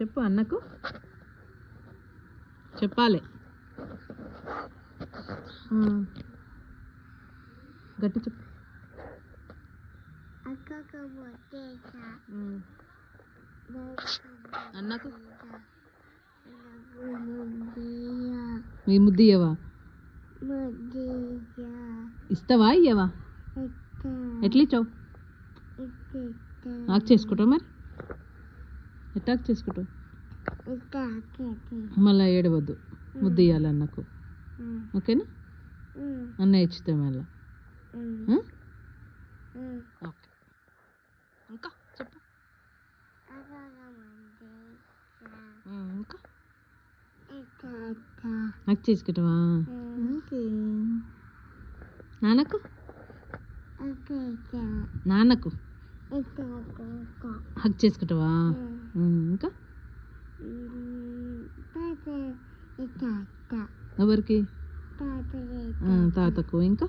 చెప్పు అన్నకు చెప్పాలి. గట్టి చెప్పు. అన్నకు మీ ముద్దు ఇయ్యవా? ఇస్తావా ఇయ్యవా? ఎట్లా ఇచ్చావు? నాకు చేసుకుంటావు మరి ఎట్టాకు చేసుకుంటావు? మళ్ళీ ఏడవద్దు, ముద్దు ఇవ్వాలి అన్నకు. ఓకేనా? అన్న ఇచ్చితే మళ్ళీ. ఓకే, ఇంకా చెప్పు. ఇంకా నాకు చేసుకుంటావా? ఓకే. నాన్నకు నాన్నకు హక్ చేసుకుంటావా? ఇంకా ఎవరికి? తాతకు. ఇంకా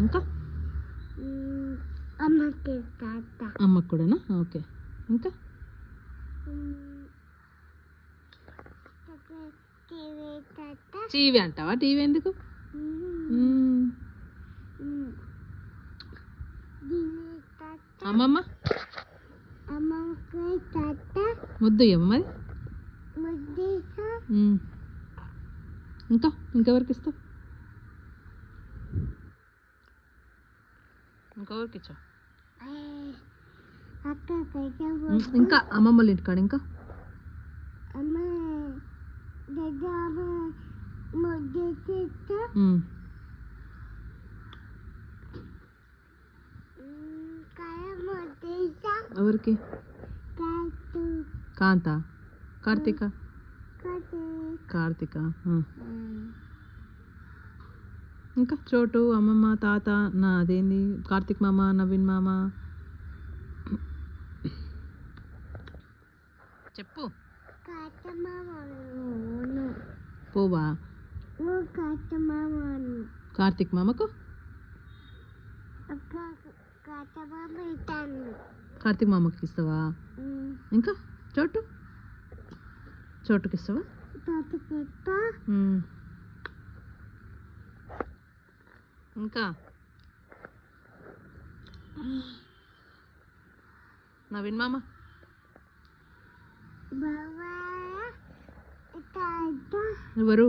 ఇంకా అమ్మకు కూడానా? ఓకే. ఇంకా టీవీ అంటావా? టీవీ ఎందుకు? అమ్మమ్మ ముద్దు ఇవ్వ మరి. ఇంకా ఇంకెవరికి ఇస్తావు? ఇంకెవరికి ఇచ్చావు? ఇంకా అమ్మమ్మల ఇంటికాడ ఇంకా ఎవరికి? కాంత, కార్తీక. కార్తీక. ఇంకా చోటు, అమ్మమ్మ, తాత, నా అదేంది కార్తీక్ మామ, నవీన్ మామ. చెప్పు. పోవా? కార్తీక్ మామకు కార్తీక్ మామకి ఇస్తావా? ఇంకా చోటు, చోటుకి ఇస్తావా? ఇంకా నవీన్ మామ ఎవరు?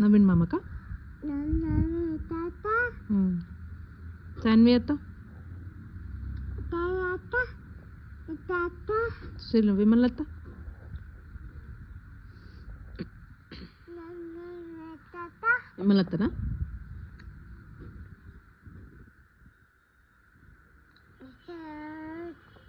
నవీన్ మామక సాన్వి అత్త, శ్రీలు విమలత్త, విమలత్తనా?